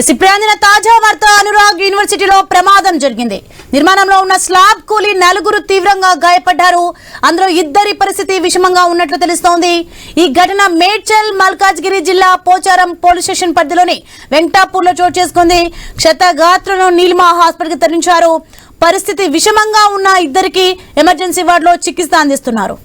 ఇప్పుడు అందిన తాజా వార్త అనురాగ్ యూనివర్సిటీలో ప్రమాదం జరిగింది. నిర్మాణంలో ఉన్న స్లాబ్ కూలి 4 తీవ్రంగా గాయపడ్డారు. అందులో 2 పరిస్థితి విషమంగా ఉన్నట్లు తెలుస్తోంది. ఈ ఘటన మేడ్చల్ మల్కాజ్గిరి జిల్లా పోచారం పోలీస్ స్టేషన్ పరిధిలోని వెంకటాపూర్లో చోటు చేసుకుంది. క్షతగాత్రులను నీలిమా హాస్పిటల్కి తరలించారు. పరిస్థితి విషమంగా ఉన్న 2కి ఎమర్జెన్సీ వార్డులో చికిత్స అందిస్తున్నారు.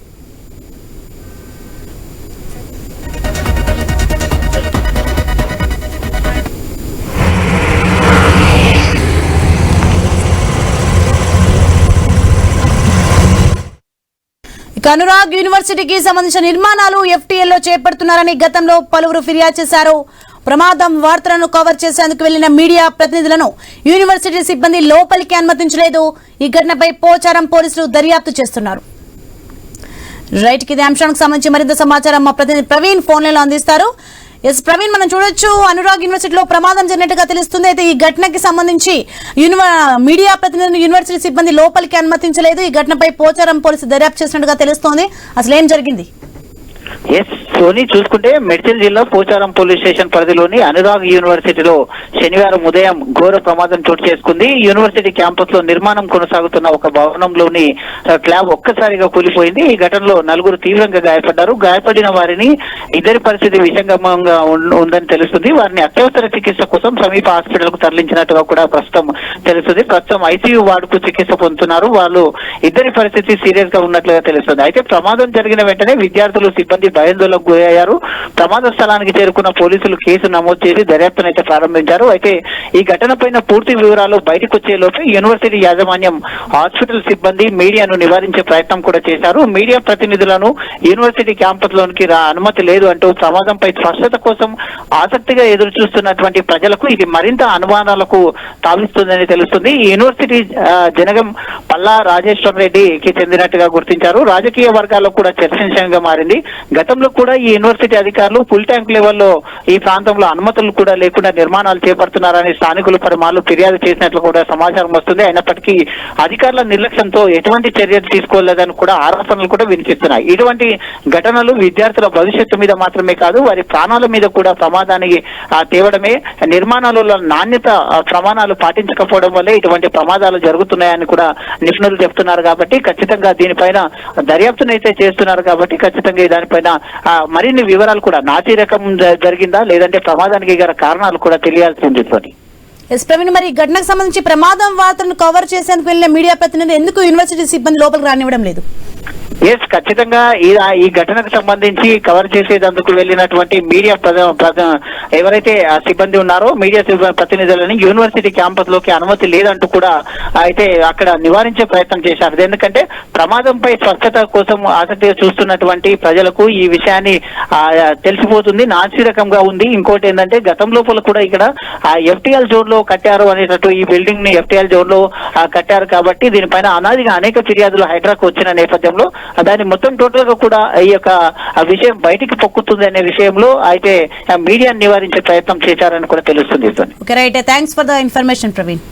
అనురాగ్ యూనివర్సిటీకి సంబంధించిన నిర్మాణాలు ఎఫ్టీఎల్లో చేపడుతున్నారని గతంలో పలువురు ఫిర్యాదు చేశారు. ప్రమాదం వార్తలను కవర్ చేసేందుకు వెళ్లిన మీడియా ప్రతినిధులను యూనివర్సిటీ సిబ్బంది లోపలికి అనుమతించలేదు. ఈ ఘటనపై పోచారం పోలీసులు దర్యాప్తు చేస్తున్నారు. రైట్, ఇదే అంశానికి సంబంధించి మరింత సమాచారం మా ప్రతినిధి ప్రవీణ్ ఫోన్లలో అందిస్తారు. ఎస్ ప్రవీణ్, మనం చూడొచ్చు అనురాగ్ యూనివర్సిటీలో ప్రమాదం జరిగినట్టుగా తెలుస్తుంది. అయితే ఈ ఘటనకి సంబంధించి మీడియా ప్రతినిధులు యూనివర్సిటీ సిబ్బంది లోపలికి అనుమతించలేదు. ఈ ఘటనపై పోచారం పోలీసు దర్యాప్తు చేసినట్టుగా తెలుస్తోంది. అసలు ఏం జరిగింది? ఎస్ సోని, చూసుకుంటే మేడ్చల్ జిల్లా పోచారం పోలీస్ స్టేషన్ పరిధిలోని అనురాగ్ యూనివర్సిటీలో శనివారం ఉదయం ఘోర ప్రమాదం చోటు చేసుకుంది. యూనివర్సిటీ క్యాంపస్ లో నిర్మాణం కొనసాగుతున్న ఒక భవనంలోని స్లాబ్ ఒక్కసారిగా కూలిపోయింది. ఈ ఘటనలో 4 తీవ్రంగా గాయపడ్డారు. గాయపడిన వారిని 2 పరిస్థితి విషంగంగా ఉందని తెలుస్తుంది. వారిని అత్యవసర చికిత్స కోసం సమీప హాస్పిటల్ కు తరలించినట్టుగా కూడా ప్రస్తుతం తెలుస్తుంది. ప్రస్తుతం ఐసీయూ వార్డుకు చికిత్స పొందుతున్నారు. వాళ్ళు 2 పరిస్థితి సీరియస్ గా ఉన్నట్లుగా తెలుస్తుంది. అయితే ప్రమాదం జరిగిన వెంటనే విద్యార్థులు సిబ్బంది భయాందోళనకు గురయ్యారు. ప్రమాద స్థలానికి చేరుకున్న పోలీసులు కేసు నమోదు చేసి దర్యాప్తును అయితే ప్రారంభించారు. అయితే ఈ ఘటన పైన పూర్తి వివరాలు బయటకు వచ్చే లోపే యూనివర్సిటీ యాజమాన్యం హాస్పిటల్ సిబ్బంది మీడియాను నివారించే ప్రయత్నం కూడా చేశారు. మీడియా ప్రతినిధులను యూనివర్సిటీ క్యాంపస్ లోనికి అనుమతి లేదు అంటూ ప్రమాదంపై స్పష్టత కోసం ఆసక్తిగా ఎదురు చూస్తున్నటువంటి ప్రజలకు ఇది మరింత అనుమానాలకు తావిస్తుందని తెలుస్తుంది. ఈ యూనివర్సిటీ జనగం పల్లా రాజేశ్వర రెడ్డికి చెందినట్టుగా గుర్తించారు. రాజకీయ వర్గాల్లో కూడా చర్చనీయాంశంగా మారింది. గతంలో కూడా ఈ యూనివర్సిటీ అధికారులు ఫుల్ ట్యాంక్ లెవెల్లో ఈ ప్రాంతంలో అనుమతులు కూడా లేకుండా నిర్మాణాలు చేపడుతున్నారని స్థానికులు పలుమార్లు ఫిర్యాదు చేసినట్లు కూడా సమాచారం వస్తుంది. అయినప్పటికీ అధికారుల నిర్లక్ష్యంతో ఎటువంటి చర్యలు తీసుకోలేదని కూడా ఆరోపణలు కూడా వినిపిస్తున్నాయి. ఇటువంటి ఘటనలు విద్యార్థుల భవిష్యత్తు మీద మాత్రమే కాదు, వారి ప్రాణాల మీద కూడా ప్రమాదానికి తేవడమే. నిర్మాణాలలో నాణ్యత ప్రమాణాలు పాటించకపోవడం వల్లే ఇటువంటి ప్రమాదాలు జరుగుతున్నాయని కూడా నిపుణులు చెప్తున్నారు. కాబట్టి ఖచ్చితంగా దీనిపైన దర్యాప్తునైతే చేస్తున్నారు. కాబట్టి ఖచ్చితంగా దానిపైన మరిన్ని వివరాలు కూడా నాసి రకం జరిగిందా లేదంటే ప్రమాదానికి గల కారణాలు కూడా తెలియాల్సి ఉంది. ప్రవీణ్, మరి ఈ ఘటనకు సంబంధించి ప్రమాదం వార్తను కవర్ చేసేందుకు వెళ్ళిన మీడియా ప్రతినిధి ఎందుకు యూనివర్సిటీ సిబ్బంది లోపలికి రానివ్వడం లేదు? ఎస్, ఖచ్చితంగా ఈ ఘటనకు సంబంధించి కవర్ చేసేందుకు వెళ్ళినటువంటి మీడియా ఎవరైతే సిబ్బంది ఉన్నారో మీడియా ప్రతినిధులని యూనివర్సిటీ క్యాంపస్ లోకి అనుమతి లేదంటూ కూడా అయితే అక్కడ నివారించే ప్రయత్నం చేశారు. ఎందుకంటే ప్రమాదంపై స్వచ్ఛత కోసం ఆసక్తిగా చూస్తున్నటువంటి ప్రజలకు ఈ విషయాన్ని తెలిసిపోతుంది. నాసిరకంగా ఉంది. ఇంకోటి ఏంటంటే గతం లోపల కూడా ఇక్కడ ఎఫ్టీఎల్ జోన్ లో కట్టారు అనేటట్టు ఈ బిల్డింగ్ ని ఎఫ్టీఎల్ జోన్ లో కట్టారు. కాబట్టి దీనిపైన అనాదిగా అనేక ఫిర్యాదులు హైడ్రాకు వచ్చిన నేపథ్యంలో దాన్ని మొత్తం టోటల్ గా కూడా ఈ యొక్క విషయం బయటికి పొక్కుతుంది అనే విషయంలో అయితే మీడియాను నివారించే ప్రయత్నం చేశారని కూడా తెలుస్తుంది. Thanks for the information Praveen.